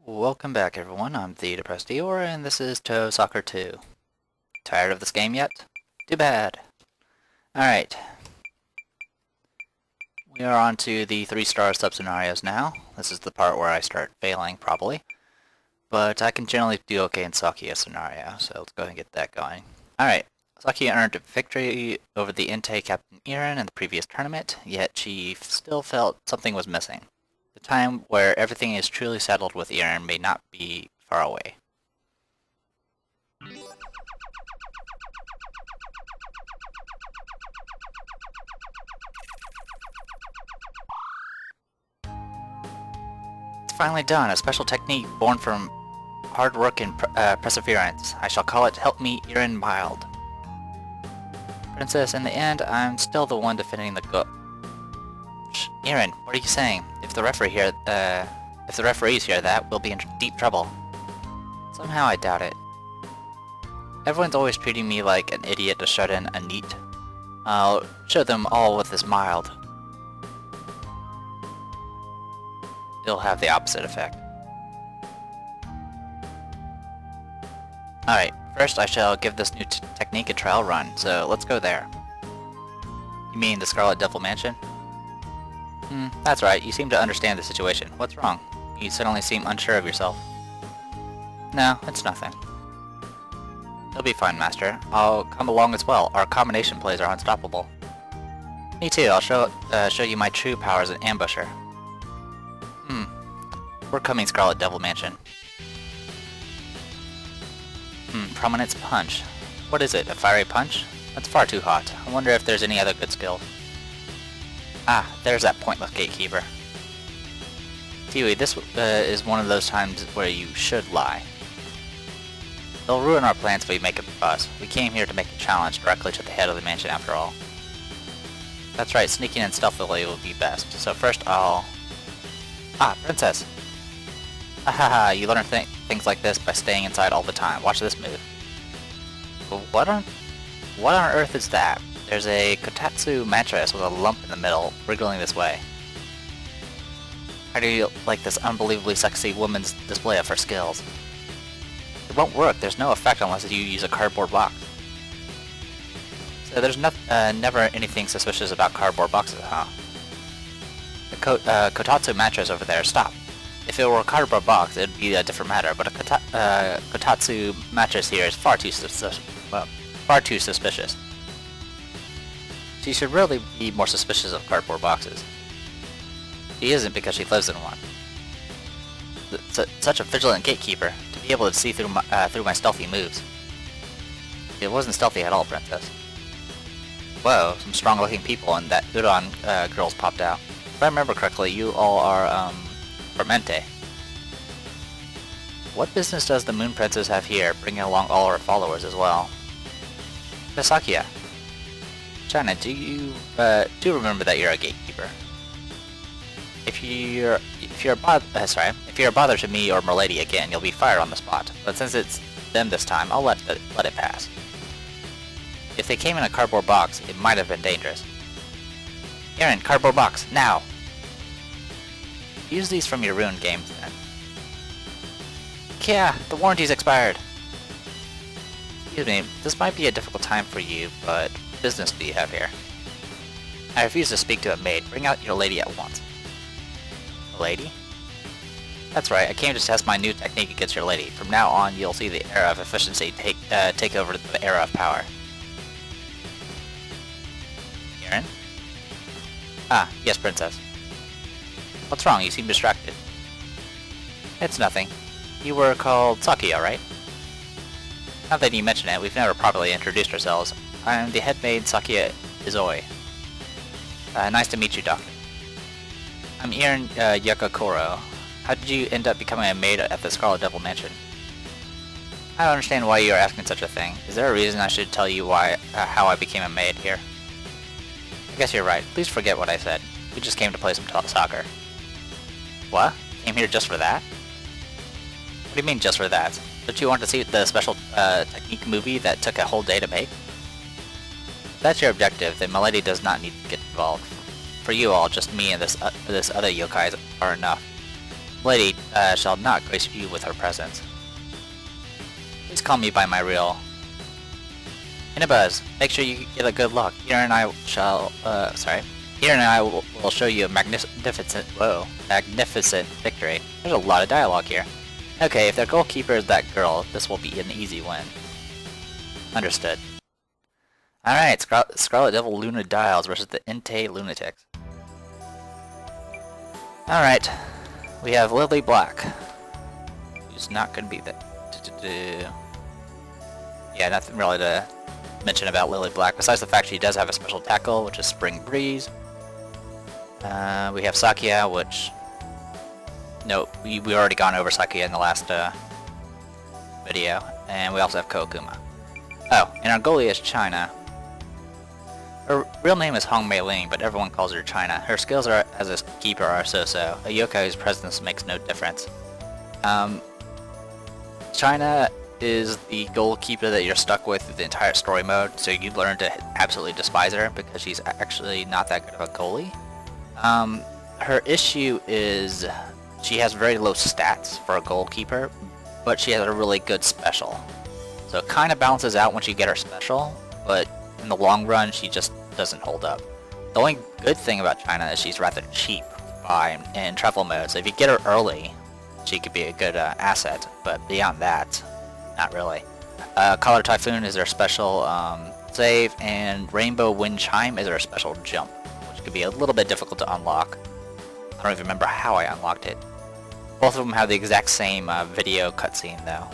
Welcome back everyone, I'm the Depressed Eeyore, and this is Touhou Soccer 2. Tired of this game yet? Too bad. Alright. We are on to the 3-star sub-scenarios now. This is the part where I start failing, probably. But I can generally do okay in Sakuya scenario, so let's go ahead and get that going. Alright. Sakuya earned a victory over the Entei captain Eirin in the previous tournament, yet she still felt something was missing. The time where everything is truly settled with Eirin may not be far away. It's finally done, a special technique born from hard work and perseverance. I shall call it Help Me Eirin Mild. Princess, in the end, I'm still the one defending the goal. Eirin, what are you saying? If the referees hear that, we'll be in deep trouble. Somehow I doubt it. Everyone's always treating me like an idiot to shut in a neat. I'll show them all with this mild. It'll have the opposite effect. Alright, first I shall give this new technique a trial run, so let's go there. You mean the Scarlet Devil Mansion? That's right, you seem to understand the situation. What's wrong? You suddenly seem unsure of yourself. No, it's nothing. You'll be fine, Master. I'll come along as well. Our combination plays are unstoppable. Me too, I'll show you my true power as an ambusher. We're coming, Scarlet Devil Mansion. Prominence Punch. What is it, a fiery punch? That's far too hot. I wonder if there's any other good skill. Ah, there's that pointless gatekeeper. Touhou, this is one of those times where you should lie. They'll ruin our plans if we make a fuss. We came here to make a challenge directly to the head of the mansion after all. That's right, sneaking in stealthily will be best. So first I'll... Ah, Princess! Hahaha, you learn things like this by staying inside all the time. Watch this move. What on earth is that? There's a kotatsu mattress with a lump in the middle, wriggling this way. How do you like this unbelievably sexy woman's display of her skills? It won't work, there's no effect unless you use a cardboard box. So there's never anything suspicious about cardboard boxes, huh? The kotatsu mattress over there, stop. If it were a cardboard box, it'd be a different matter, but a kotatsu mattress here is far too suspicious. She should really be more suspicious of cardboard boxes. She isn't because she lives in one. Such a vigilant gatekeeper, to be able to see through my stealthy moves. It wasn't stealthy at all, Princess. Whoa, some strong-looking people and that udon girls popped out. If I remember correctly, you all are, from Entei. What business does the Moon Princess have here, bringing along all her followers as well? Miss Sakuya. China, do you remember that you're a gatekeeper? If you're a bother to me or Merlady again, you'll be fired on the spot. But since it's them this time, I'll let it pass. If they came in a cardboard box, it might have been dangerous. Eirin, cardboard box, now! Use these from your ruined games then. Yeah, the warranty's expired. Excuse me, this might be a difficult time for you, but what business do you have here? I refuse to speak to a maid. Bring out your lady at once. A lady? That's right, I came to test my new technique against your lady. From now on, you'll see the era of efficiency take over the era of power. Eirin? Ah, yes, Princess. What's wrong? You seem distracted. It's nothing. You were called Sakuya, right? Now that you mention it, we've never properly introduced ourselves. I'm the head maid Sakuya Izoi. Nice to meet you, Doctor. I'm Eirin Yakakoro. How did you end up becoming a maid at the Scarlet Devil Mansion? I don't understand why you are asking such a thing. Is there a reason I should tell you how I became a maid here? I guess you're right. Please forget what I said. We just came to play some soccer. What? Came here just for that? What do you mean just for that? Don't you want to see the special technique movie that took a whole day to make? If that's your objective, then Milady does not need to get involved. For you all, just me and this other yokai are enough. lady shall not grace you with her presence. Please call me by my real. In a buzz, make sure you get a good look. Eirin and I shall, Eirin and I will show you a magnificent victory. There's a lot of dialogue here. Okay, if their goalkeeper is that girl, this will be an easy win. Understood. Alright, Scarlet Devil Luna Dials versus the Entei Lunatics. Alright, we have Lily Black, who's not going to be that. Yeah, nothing really to mention about Lily Black, besides the fact she does have a special tackle, which is Spring Breeze. We have Sakuya, which... No, we already gone over Sakuya in the last video, and we also have Koakuma. Oh, and our goalie is China. Her real name is Hong Mei Ling, but everyone calls her China. Her skills as a keeper are so-so. A yokai's presence makes no difference. China is the goalkeeper that you're stuck with the entire story mode, so you learn to absolutely despise her because she's actually not that good of a goalie. Her issue is she has very low stats for a goalkeeper, but she has a really good special. So it kind of balances out once you get her special, but in the long run, she just doesn't hold up. The only good thing about China is she's rather cheap to buy in travel mode, so if you get her early, she could be a good asset, but beyond that, not really. Color Typhoon is their special save, and Rainbow Wind Chime is their special jump, which could be a little bit difficult to unlock. I don't even remember how I unlocked it. Both of them have the exact same video cutscene though,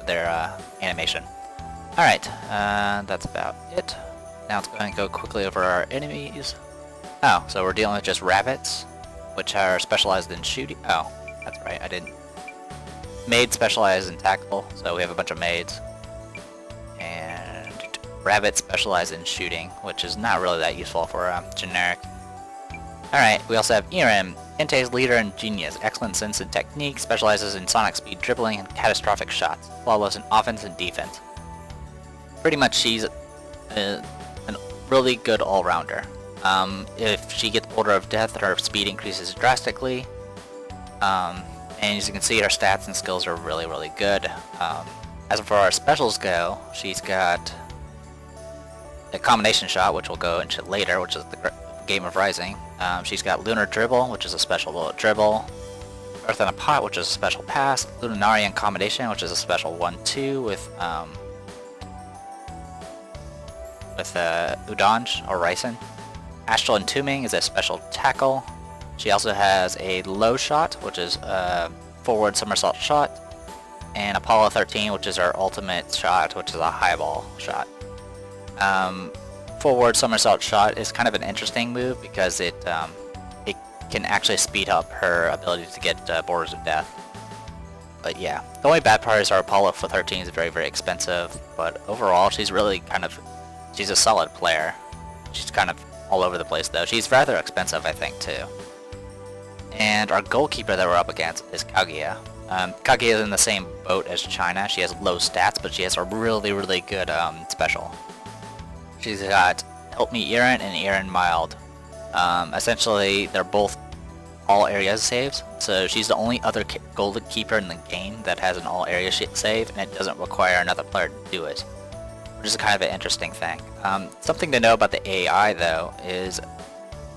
their animation. Alright, that's about it. Now let's go ahead and go quickly over our enemies. Oh, so we're dealing with just rabbits, which are specialized in shooting. Oh, that's right, I didn't. Maids specialize in tackle, so we have a bunch of maids. And rabbits specialize in shooting, which is not really that useful for generic. Alright, we also have Eirin, Entei's leader and genius, excellent sense and technique, specializes in sonic speed dribbling and catastrophic shots, flawless in offense and defense. Pretty much she's a really good all-rounder. If she gets Order of Death, her speed increases drastically. And as you can see, her stats and skills are really, really good. As for our specials go, she's got a combination shot, which we'll go into later, which is the Game of Rising. She's got Lunar Dribble, which is a special little dribble. Earth in a Pot, which is a special pass. Lunarian Combination, which is a special 1-2 with Udanj or Ryzen. Astral Entombing is a special tackle. She also has a low shot, which is a Forward Somersault shot, and Apollo 13, which is our ultimate shot, which is a high ball shot. Forward Somersault shot is kind of an interesting move because it can actually speed up her ability to get Borders of Death. But yeah, the only bad part is our Apollo 13 is very, very expensive, but overall she's really she's a solid player. She's kind of all over the place though. She's rather expensive, I think, too. And our goalkeeper that we're up against is Kaguya. Kaguya is in the same boat as China. She has low stats, but she has a really, really good special. She's got Help Me Eirin and Eirin Mild. Essentially, they're both all area saves, so she's the only other goalkeeper in the game that has an all area save, and it doesn't require another player to do it, which is kind of an interesting thing. Something to know about the AI though is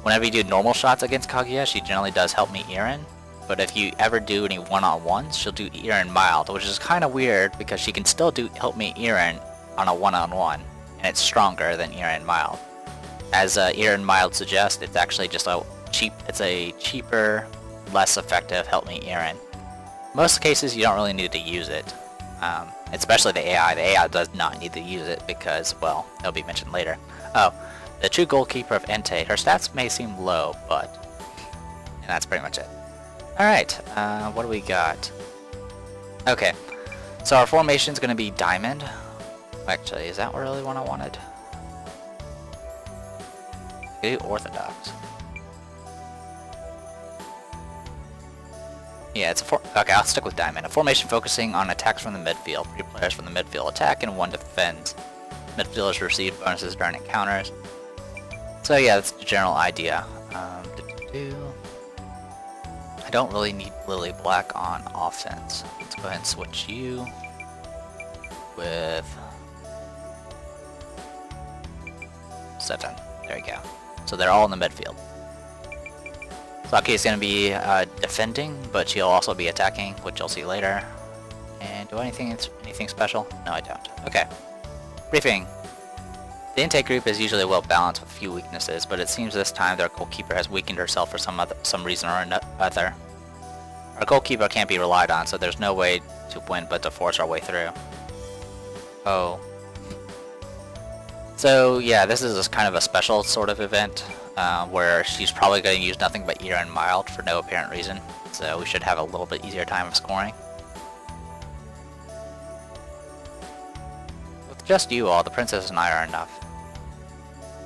whenever you do normal shots against Kaguya, she generally does Help Me Eirin, but if you ever do any one-on-ones, she'll do Eirin Mild, which is kind of weird because she can still do Help Me Eirin on a one-on-one, and it's stronger than Eirin Mild. As Eirin Mild suggests, it's actually just it's a cheaper, less effective Help Me Eirin. Most cases you don't really need to use it, especially the AI. The AI does not need to use it because, well, it'll be mentioned later. Oh, the true goalkeeper of Entei. Her stats may seem low, and that's pretty much it. Alright, what do we got? Okay, so our formation is going to be Diamond. Actually, is that really what I wanted? Do Orthodox. Yeah, it's okay, I'll stick with Diamond. A formation focusing on attacks from the midfield. 3 players from the midfield attack and 1 defends. Midfielders receive bonuses during encounters. So yeah, that's the general idea. I don't really need Lily Black on offense. Let's go ahead and switch you with 7. There you go. So they're all in the midfield. Sakuya is going to be defending, but she'll also be attacking, which you'll see later. And do anything special? No, I don't. Okay. Briefing. The intake group is usually well balanced with a few weaknesses, but it seems this time their goalkeeper has weakened herself for some reason or other. Our goalkeeper can't be relied on, so there's no way to win but to force our way through. Oh. So yeah, this is kind of a special sort of event, where she's probably going to use nothing but Eirin mild for no apparent reason, so we should have a little bit easier time of scoring. With just you all, the princess and I are enough.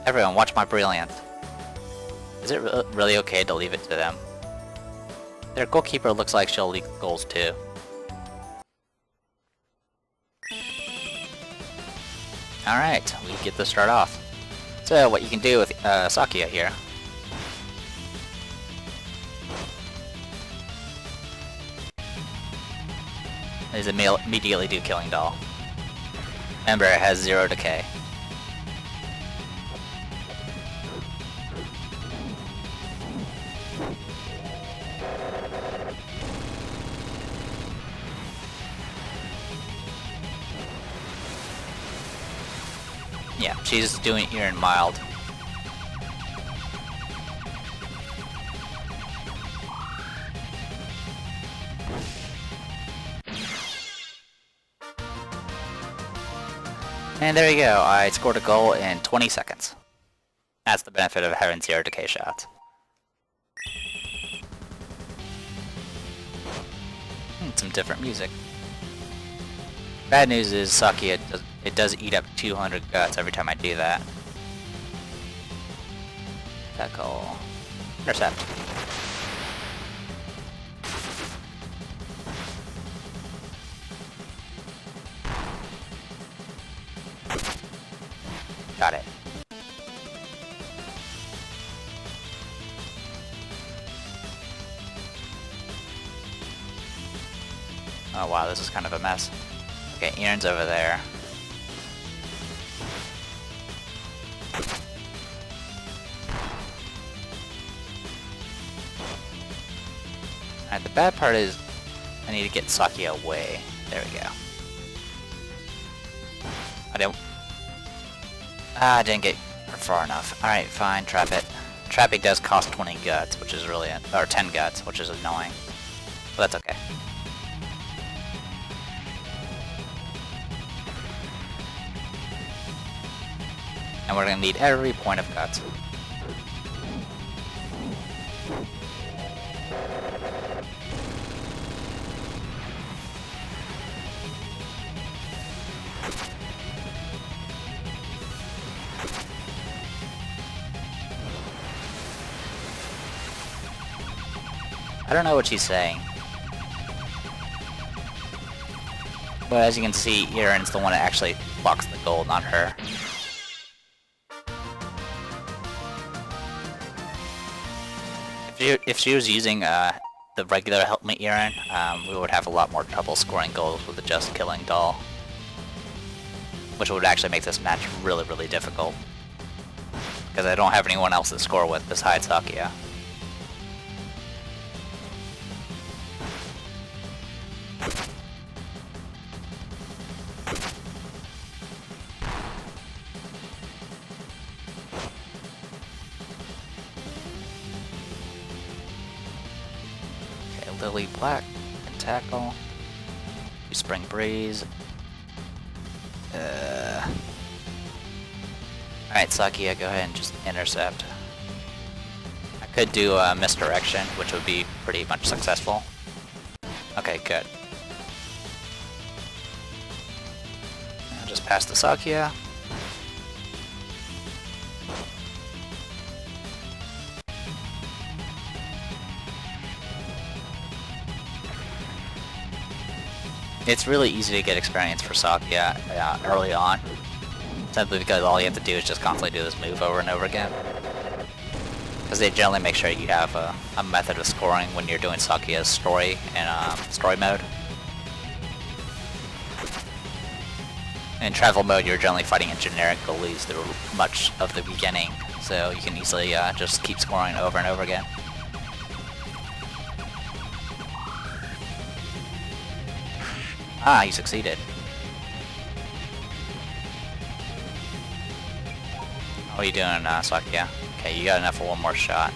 Everyone, watch my brilliance. Is it really okay to leave it to them? Their goalkeeper looks like she'll leak goals too. Alright, we get to start off. So, what you can do with Sakuya here. Is immediately do Killing Doll. Remember, it has 0 decay. Yeah, she's doing Eirin mild. And there you go, I scored a goal in 20 seconds. That's the benefit of having 0 decay shots. Some different music. Bad news is Sakuya does eat up 200 guts every time I do that. Tackle. Intercept. Got it. Oh wow, this is kind of a mess. Okay, Eirin's over there. Alright, the bad part is I need to get Sakuya away. There we go. I didn't get her far enough. Alright, fine, trap it. Trapping does cost 20 guts, which is really, or 10 guts, which is annoying. But that's okay. And we're gonna need every point of guts. I don't know what she's saying. But as you can see, Eirin's the one that actually blocks the goal, not her. If she was using the regular Help Me Eirin, we would have a lot more trouble scoring goals with the just Killing Doll. Which would actually make this match really, really difficult. Because I don't have anyone else to score with besides Sakuya. Lily Black can tackle. We Spring Breeze. Alright, Sakuya, go ahead and just intercept. I could do a misdirection, which would be pretty much successful. Okay, good. I'll just pass to Sakuya. It's really easy to get experience for Sakuya early on, simply because all you have to do is just constantly do this move over and over again. Because they generally make sure you have a method of scoring when you're doing Sakuya's story in story mode. In travel mode, you're generally fighting in generic goalies through much of the beginning, so you can easily just keep scoring over and over again. Ah, you succeeded. What are you doing, Sakuya? Okay, you got enough for one more shot.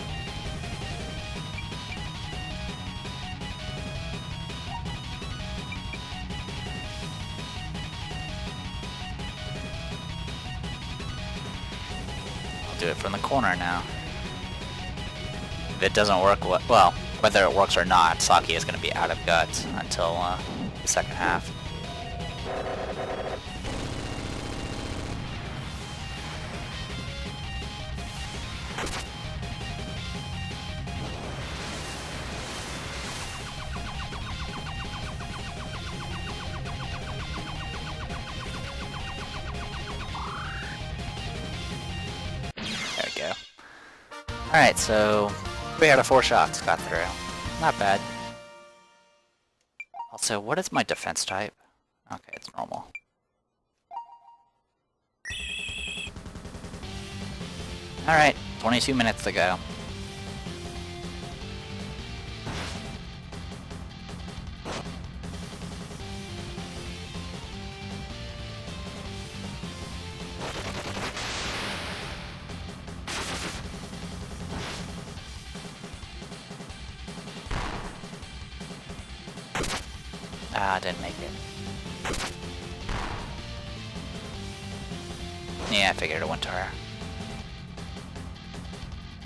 I'll do it from the corner now. If it doesn't work, well, whether it works or not, Sakuya is going to be out of guts until the second half. Alright, so 3 out of 4 shots got through. Not bad. Also, what is my defense type? Okay, it's normal. Alright, 22 minutes to go. Ah, didn't make it. Yeah, I figured it went to her.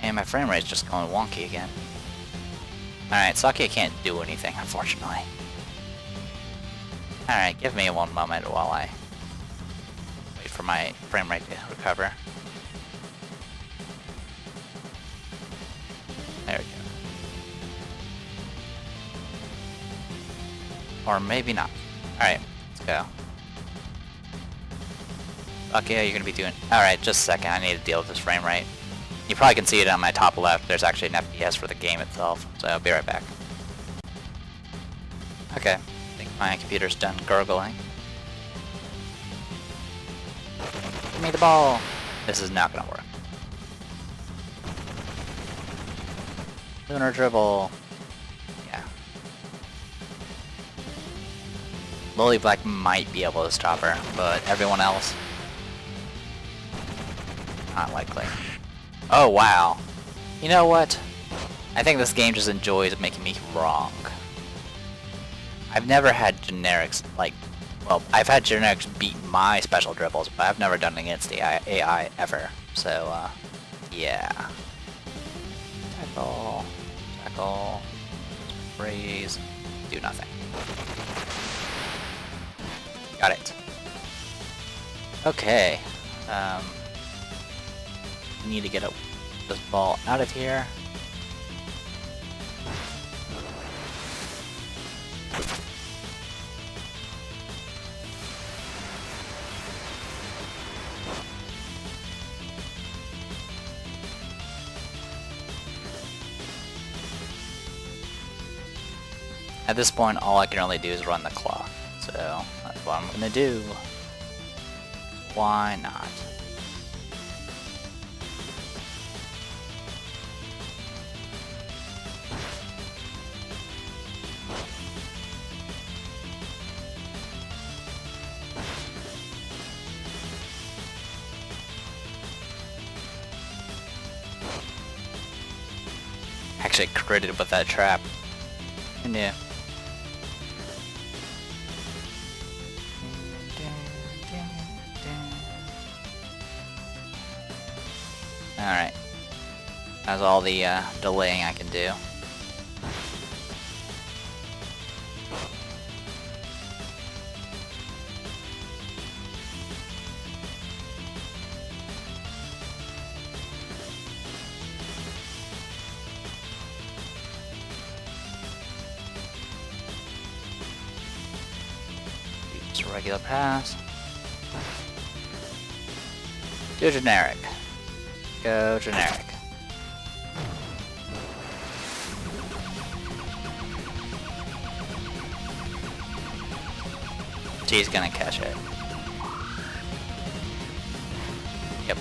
And my frame rate's just going wonky again. Alright, Sakuya can't do anything, unfortunately. Alright, give me one moment while I wait for my frame rate to recover. There we go. Or maybe not. Alright, let's go. Okay, you're gonna be doing... Alright, just a second, I need to deal with this frame rate. You probably can see it on my top left, there's actually an FPS for the game itself, so I'll be right back. Okay, I think my computer's done gurgling. Give me the ball! This is not gonna work. Lunar dribble. Yeah. Lily Black might be able to stop her, but everyone else... not likely. Oh, wow. You know what? I think this game just enjoys making me wrong. I've never had generics, like... Well, I've had generics beat my special dribbles, but I've never done it against the AI ever. So, yeah. Tackle. Tackle. Raise. Do nothing. Got it. Okay. Need to get this ball out of here. At this point, all I can really do is run the clock. So, that's what I'm gonna do. Why not? Actually critted with that trap. Yeah. Alright. That's all the delaying I can do. Just a regular pass. Do generic. Go generic. She's gonna catch it. Yep.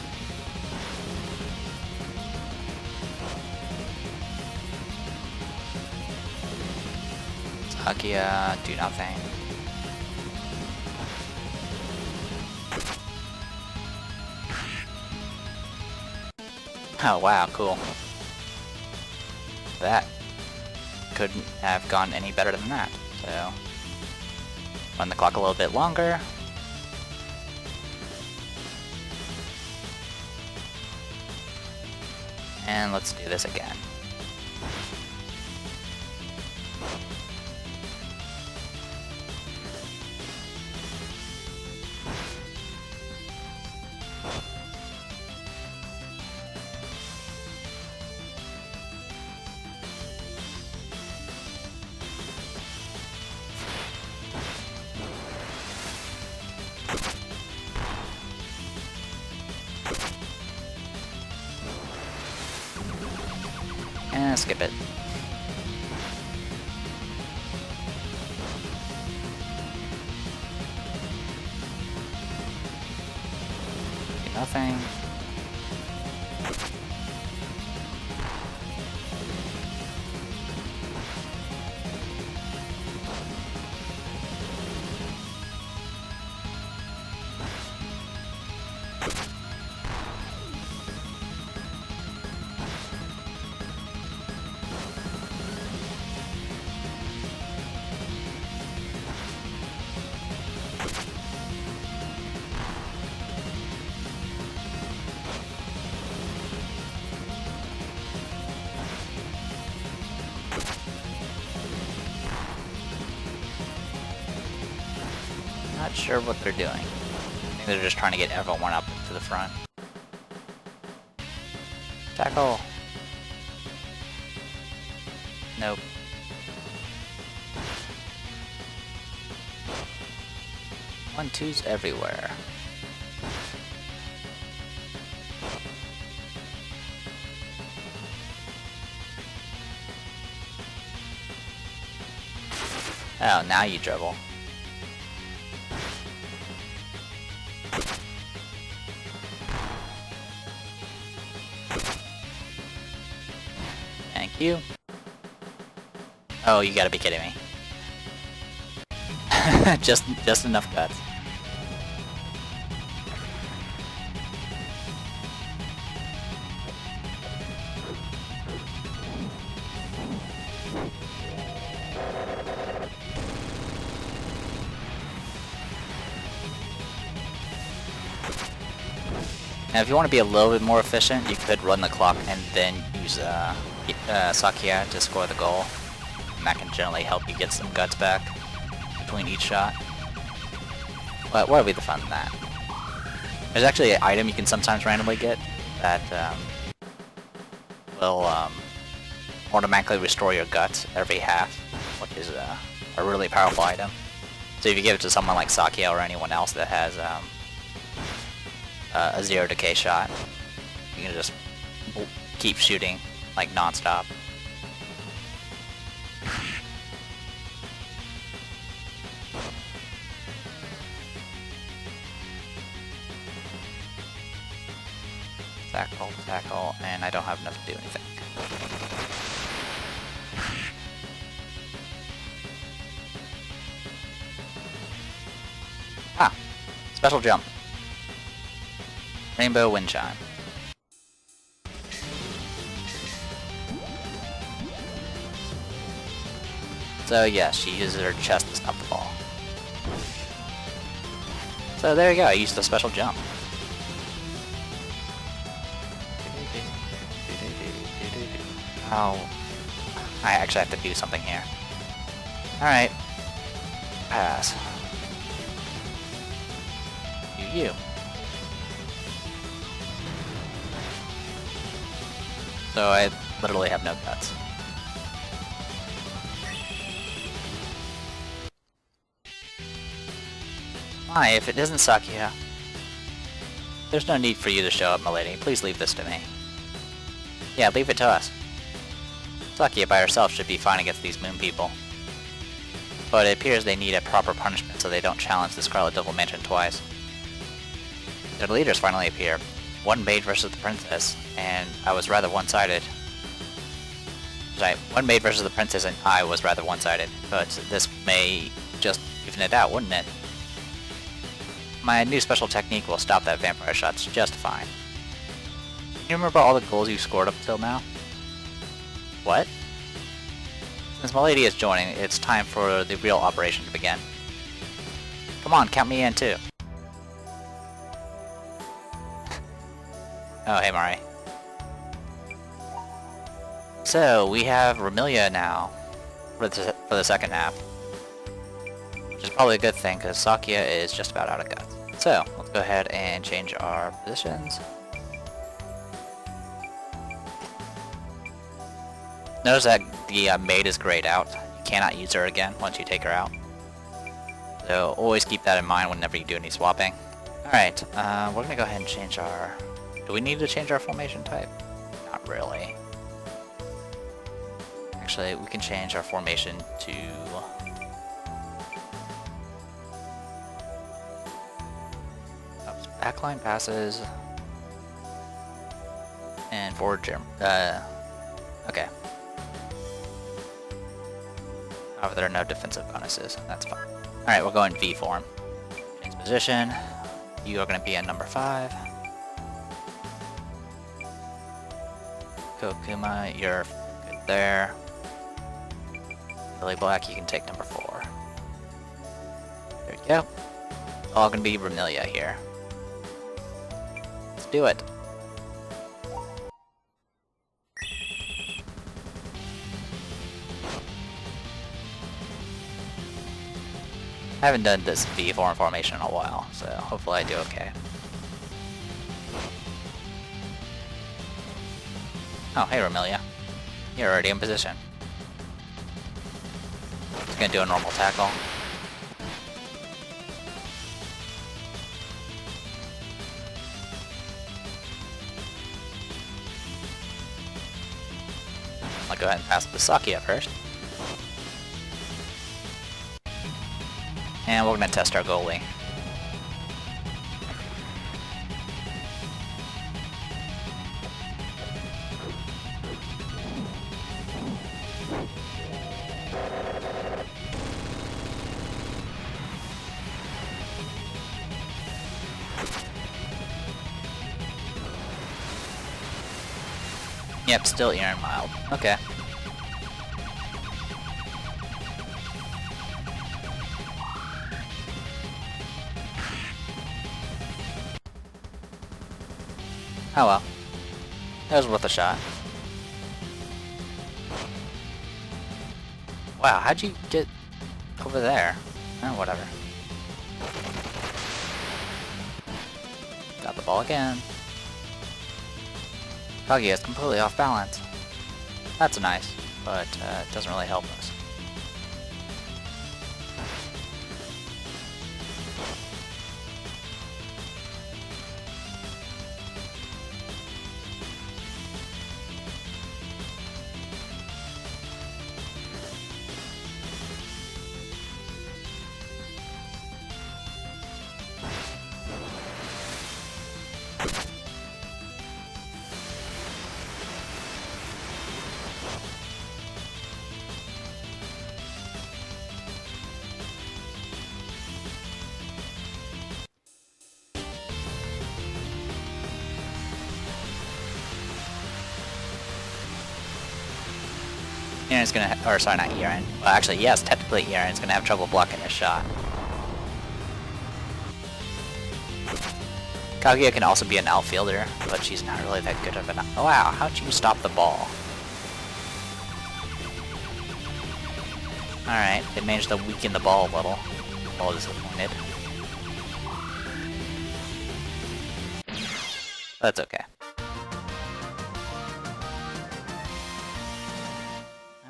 Sakuya, do nothing. Oh wow, cool. That couldn't have gone any better than that, so run the clock a little bit longer. And let's do this again. And skip it. Do nothing. Not sure what they're doing. I think they're just trying to get everyone up to the front. Tackle. Nope. One, twos everywhere. Oh, now you dribble. Thank you. Oh, you gotta be kidding me. just enough guts. Now, if you want to be a little bit more efficient, you could run the clock and then use Sakuya to score the goal. And that can generally help you get some guts back between each shot. But what would be the fun in that? There's actually an item you can sometimes randomly get that will automatically restore your guts every half, which is a really powerful item. So if you give it to someone like Sakuya or anyone else that has a 0 decay shot, you can just keep shooting like non-stop. Tackle, tackle, and I don't have enough to do anything. Ah! Special jump. Rainbow wind chime. So yeah, she uses her chest to stop the ball. So there you go, I used the special jump. Oh, I actually have to do something here. Alright. Pass. Do you. So I literally have no guts. Why, if it isn't Sakuya, there's no need for you to show up, milady. Please leave this to me. Yeah, leave it to us. Sakuya by herself should be fine against these moon people. but it appears they need a proper punishment so they don't challenge the Scarlet Devil Mansion twice. Their leaders finally appear. One maid versus the princess, and I was rather one-sided. Right, one maid versus the princess and I was rather one-sided, but this may just even it out, wouldn't it? My new special technique will stop that vampire shots just fine. You remember all the goals you scored up till now? What? Since my lady is joining, it's time for the real operation to begin. Come on, count me in too. Oh, hey Mari. So, we have Remilia now for the second half. Which is probably a good thing, because Sakuya is just about out of guts. So, let's go ahead and change our positions. Notice that the maid is grayed out. You cannot use her again once you take her out. So, always keep that in mind whenever you do any swapping. Alright, we're going to go ahead and change our... Do we need to change our formation type? Not really. Actually, we can change our formation to... backline passes... and forward jam... okay. However, there are no defensive bonuses. That's fine. Alright, we'll go in V form. Change position. You are going to be at number 5. Koakuma, you're good there. Billy Black, you can take number 4. There you go. It's all gonna be Remilia here. Let's do it. I haven't done this V form formation in a while, so hopefully I do okay. Oh, hey Remilia. You're already in position. Just gonna do a normal tackle. I'll go ahead and pass the Sakuya first. And we're gonna test our goalie. Yep, still Eirin mild. Okay. Oh well. That was worth a shot. Wow, how'd you get over there? Oh, whatever. Got the ball again. Kaguya is completely off balance. That's nice, but it doesn't really help us. Eirin's gonna, or sorry, not Eirin. Well, actually, yes, technically Eirin's gonna have trouble blocking this shot. Kaguya can also be an outfielder, but she's not really that good of an... Oh, wow, how'd you stop the ball? Alright, they managed to weaken the ball a little. Ball disappointed. That's okay.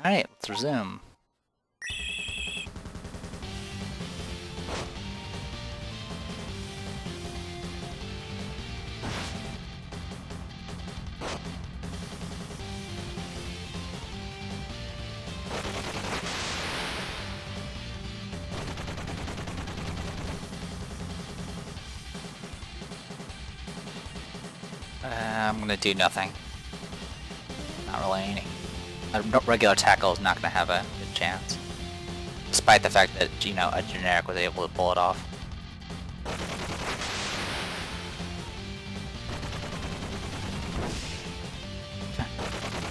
Alright, let's resume. I'm gonna do nothing. Not really any. A regular tackle is not gonna have a good chance. Despite the fact that, you know, a generic was able to pull it off.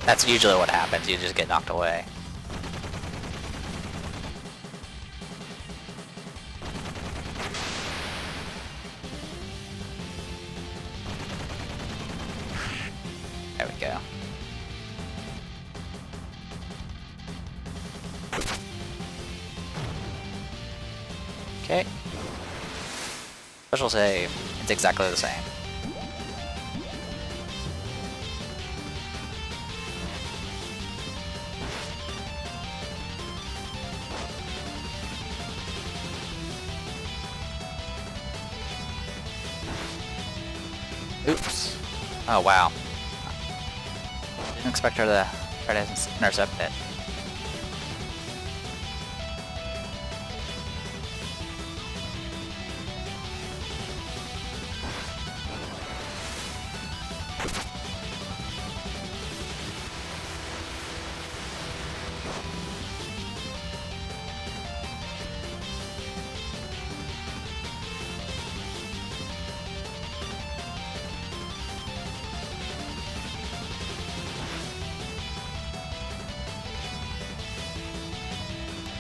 That's usually what happens, you just get knocked away. There we go. Okay. Special save. It's exactly the same. Oops. Oh wow. Didn't expect her to try to intercept it.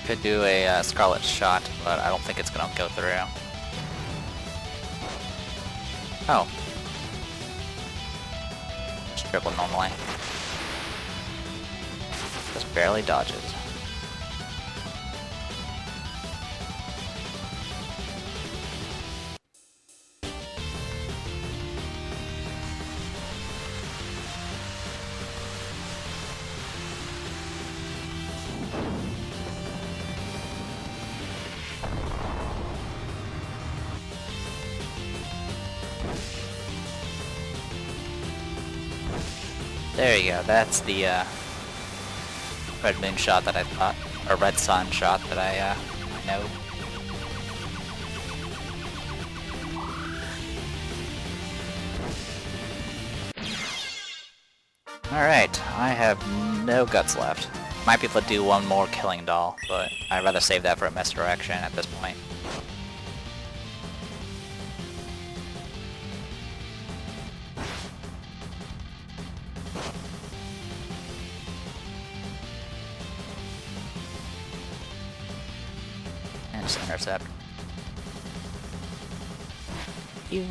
Could do a Scarlet shot, but I don't think it's gonna go through. Oh. Just dribble normally. Just barely dodges. There you go, that's the red moon shot that I thought, or red sun shot that I know. Alright, I have no guts left. Might be able to do one more killing doll, but I'd rather save that for a misdirection at this point. And just intercept. You.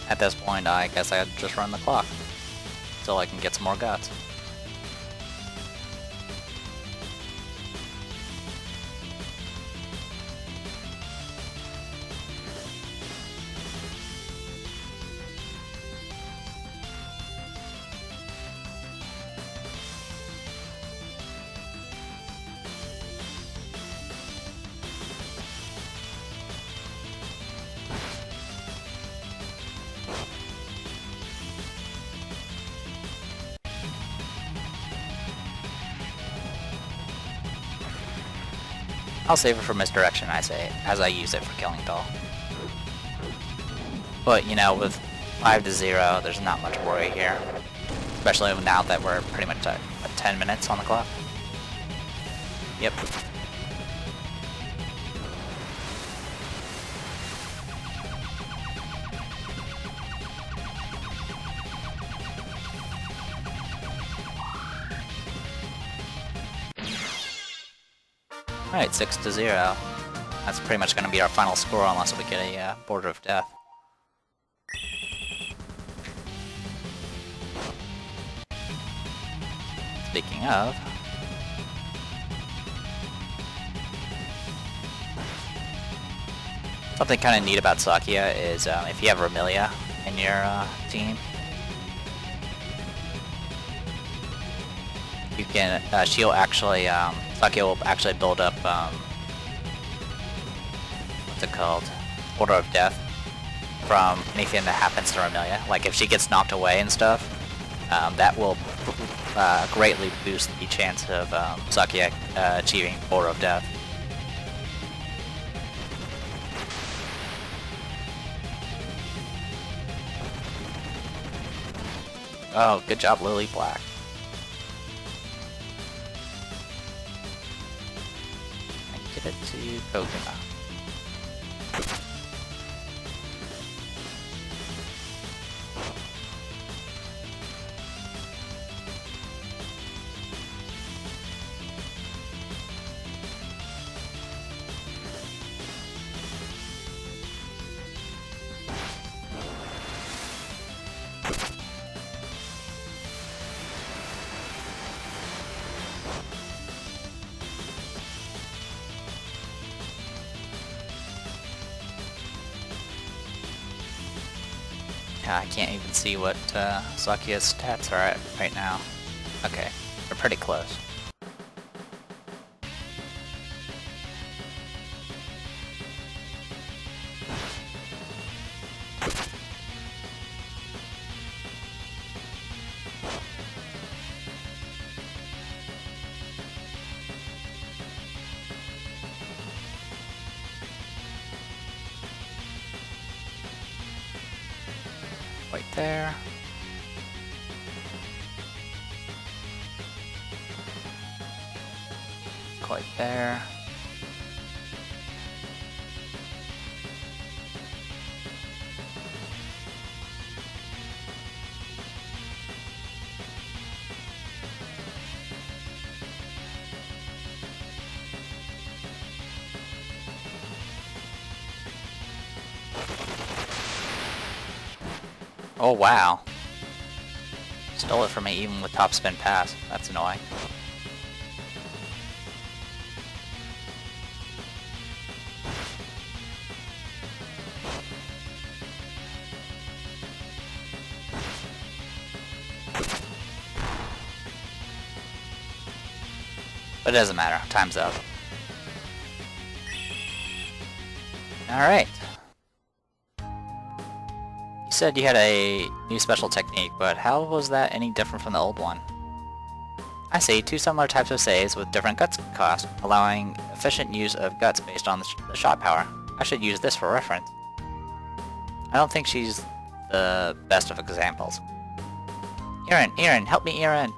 At this point, I guess I just run the clock until I can get some more guts. I'll save it for misdirection as I use it for killing doll. But, you know, with 5-0, there's not much worry here. Especially now that we're pretty much at 10 minutes on the clock. Yep. Alright, 6-0. That's pretty much going to be our final score unless we get a Border of Death. Speaking of... something kind of neat about Sakuya is if you have Remilia in your team, you can, she'll actually, Sakuya will actually build up, what's it called, Order of Death from anything that happens to Remilia. Like if she gets knocked away and stuff, that will greatly boost the chance of Sakuya achieving Aura of Death. Oh, good job, Lily Black. And get it to Koakuma. Yeah, I can't even see what Sakuya's stats are at right now. Okay, we're pretty close. Right there. Quite there. Oh wow. Stole it from me even with top spin pass. That's annoying. But it doesn't matter. Time's up. Alright. You said you had a new special technique, but how was that any different from the old one? I see, two similar types of saves with different guts cost, allowing efficient use of guts based on the shot power. I should use this for reference. I don't think she's the best of examples. Eirin, help me, Eirin!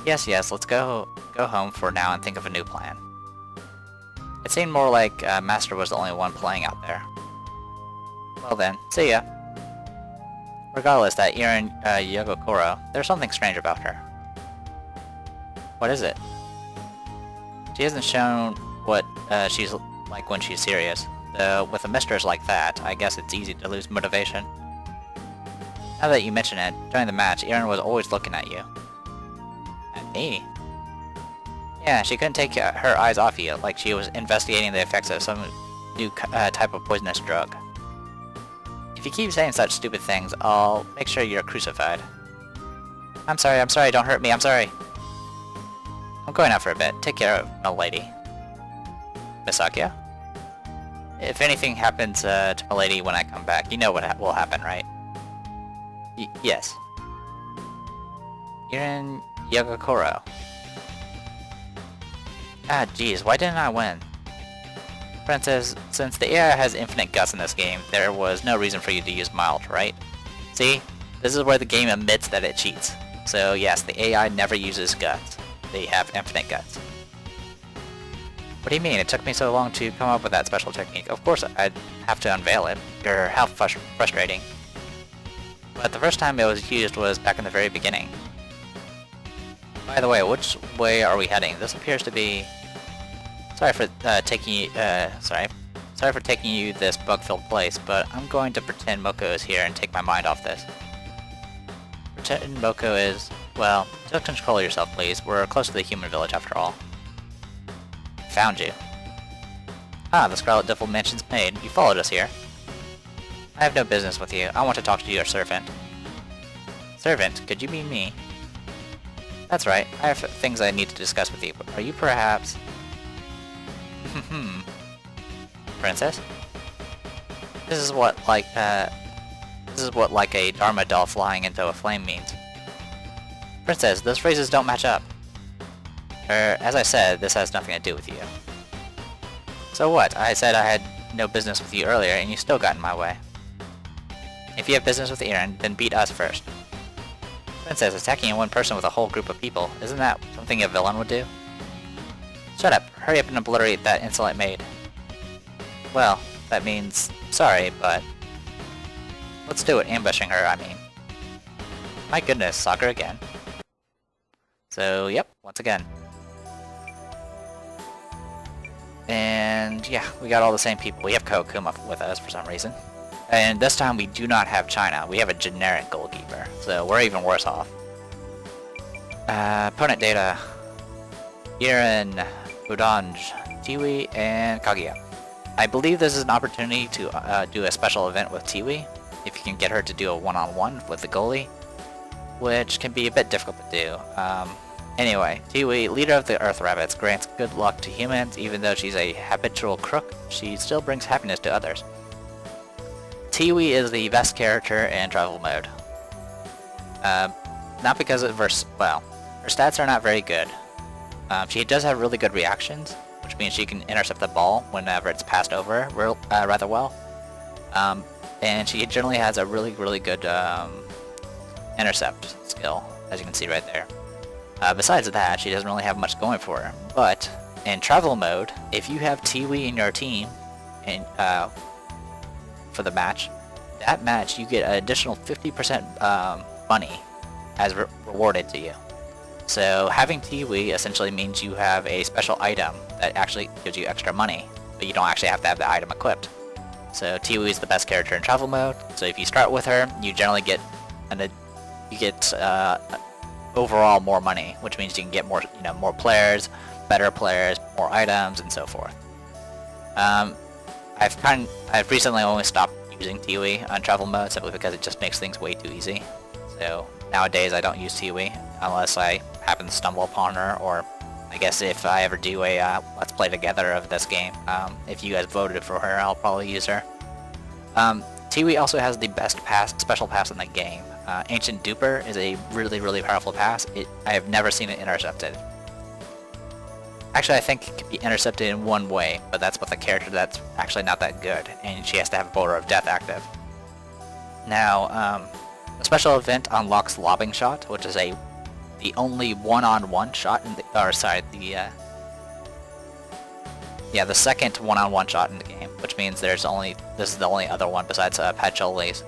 Yes, let's go home for now and think of a new plan. It seemed more like Master was the only one playing out there. Well then, see ya. Regardless, that Eirin Yogokoro, there's something strange about her. What is it? She hasn't shown what she's like when she's serious. Though with a mistress like that, I guess it's easy to lose motivation. Now that you mention it, during the match, Eirin was always looking at you. At me? Yeah, she couldn't take her eyes off you, like she was investigating the effects of some new type of poisonous drug. If you keep saying such stupid things, I'll make sure you're crucified. I'm sorry, don't hurt me, I'm sorry. I'm going out for a bit. Take care of my lady. Miss Sakuya? If anything happens to my lady when I come back, you know what will happen, right? Yes. Eirin Yogokoro. Ah, jeez, why didn't I win? Princess, since the AI has infinite guts in this game, there was no reason for you to use mild, right? See? This is where the game admits that it cheats. So yes, the AI never uses guts. They have infinite guts. What do you mean? It took me so long to come up with that special technique. Of course I'd have to unveil it. How frustrating. But the first time it was used was back in the very beginning. By the way, which way are we heading? This appears to be... Sorry for taking you this bug-filled place, but I'm going to pretend Moko is here and take my mind off this. Pretend Moko is... Well, just control yourself, please. We're close to the human village, after all. Found you. Ah, the Scarlet Devil Mansion's made. You followed us here. I have no business with you. I want to talk to your servant. Servant? Could you mean me? That's right. I have things I need to discuss with you. Are you perhaps... Princess? This is what like a Dharma doll flying into a flame means. Princess, those phrases don't match up. As I said, this has nothing to do with you. So what? I said I had no business with you earlier, and you still got in my way. If you have business with Eirin, then beat us first. Princess, attacking one person with a whole group of people, isn't that something a villain would do? Shut up. Hurry up and obliterate that insolent maid. Well, that means sorry, but let's do it, ambushing her, I mean. My goodness, soccer again. So, yep, once again. And yeah, we got all the same people. We have Koakuma with us for some reason. And this time we do not have China. We have a generic goalkeeper, so we're even worse off. Opponent data. Eirin, Udanj, Tiwi, and Kaguya. I believe this is an opportunity to do a special event with Tiwi, if you can get her to do a one-on-one with the goalie, which can be a bit difficult to do. Anyway, Tiwi, leader of the Earth Rabbits, grants good luck to humans. Even though she's a habitual crook, she still brings happiness to others. Tiwi is the best character in travel mode. Not because of her stats are not very good. She does have really good reactions, which means she can intercept the ball whenever it's passed over rather well. And she generally has a really good intercept skill, as you can see right there. Besides that, she doesn't really have much going for her. But in travel mode, if you have Tiwi in your team, and for the match, that match you get an additional 50% money as rewarded to you. So having Tiwi essentially means you have a special item that actually gives you extra money, but you don't actually have to have the item equipped. So Tiwi is the best character in travel mode. So if you start with her, you generally get overall more money, which means you can get more, more players, better players, more items, and so forth. I've recently only stopped using Tiwi on travel mode simply because it just makes things way too easy. So nowadays I don't use Tiwi unless I happen to stumble upon her, or I guess if I ever do a let's play together of this game, if you guys voted for her, I'll probably use her. Tiwi also has the best special pass in the game. Ancient Duper is a really powerful pass. I have never seen it intercepted. Actually, I think it can be intercepted in one way, but that's with a character that's actually not that good, and she has to have a Boulder of Death active. Now, a special event unlocks Lobbing Shot, which is the only one-on-one shot in the, the second one-on-one shot in the game, which means this is the only other one besides Pacholi's.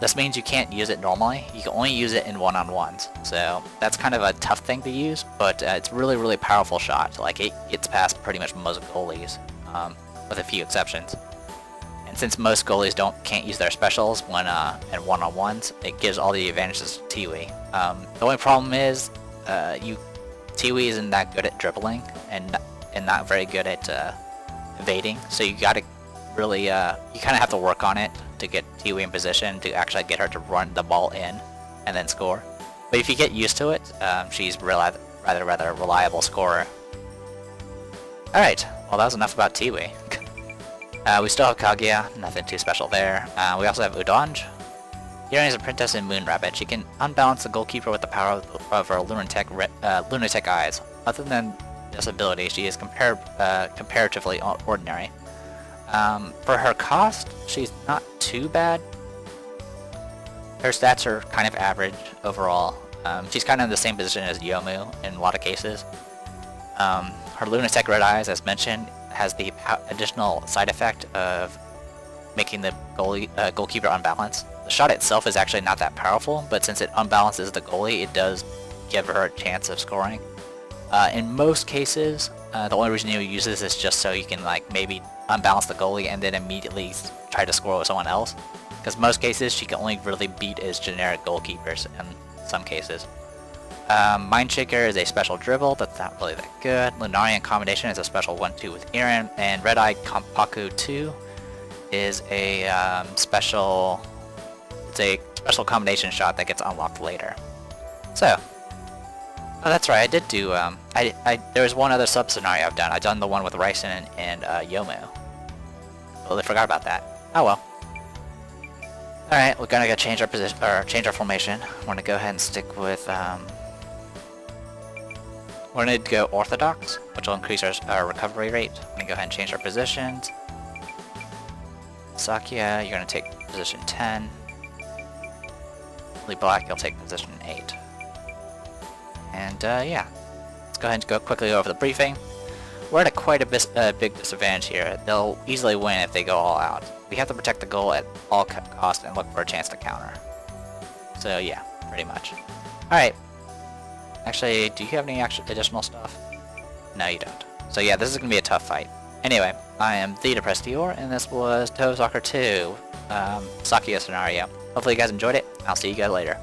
This means you can't use it normally. You can only use it in one-on-ones. So that's kind of a tough thing to use, but it's really powerful shot. Like, it gets past pretty much most goalies, with a few exceptions. And since most goalies can't use their specials when in one-on-ones, it gives all the advantages to Tiwi. The only problem is Tiwi isn't that good at dribbling and not very good at evading. So you gotta really you kind of have to work on it to get Tiwi in position to actually get her to run the ball in and then score. But if you get used to it, she's rather reliable scorer. Alright, well that was enough about Tiwi. We still have Kaguya, nothing too special there. We also have Udanj. Eirin is a princess in Moon Rabbit. She can unbalance the goalkeeper with the power of her lunatic eyes. Other than this ability, she is comparatively ordinary. For her cost, she's not too bad. Her stats are kind of average overall. She's kind of in the same position as Yomu in a lot of cases. Her lunatic red eyes, as mentioned, has the additional side effect of making the goalkeeper unbalanced. The shot itself is actually not that powerful, but since it unbalances the goalie, it does give her a chance of scoring. In most cases, the only reason you use this is just so you can maybe unbalance the goalie and then immediately try to score with someone else. Because most cases, she can only really beat as generic goalkeepers in some cases. Mind Shaker is a special dribble that's not really that good. Lunarian Combination is a special 1-2 with Eirin, and Red Eye Kampaku 2 is a special combination shot that gets unlocked later. So, oh that's right, I did do there was one other sub scenario I've done the one with Ryson and Yomu. Totally forgot about that. Oh well. Alright, we're gonna go change our position, or change our formation. We're gonna go ahead and stick with, we're gonna go orthodox, which will increase our recovery rate. We're gonna go ahead and change our positions. Sakuya, you're gonna take position 10. Blue Black, you'll take position 8. And, yeah. Let's go ahead and go quickly over the briefing. We're at quite a big disadvantage here. They'll easily win if they go all out. We have to protect the goal at all costs and look for a chance to counter. So yeah, pretty much. Alright. Actually, do you have any additional stuff? No, you don't. So yeah, this is going to be a tough fight. Anyway, I am the Depressed Dior, and this was Touhou Soccer 2, Sakuya scenario. Hopefully you guys enjoyed it. I'll see you guys later.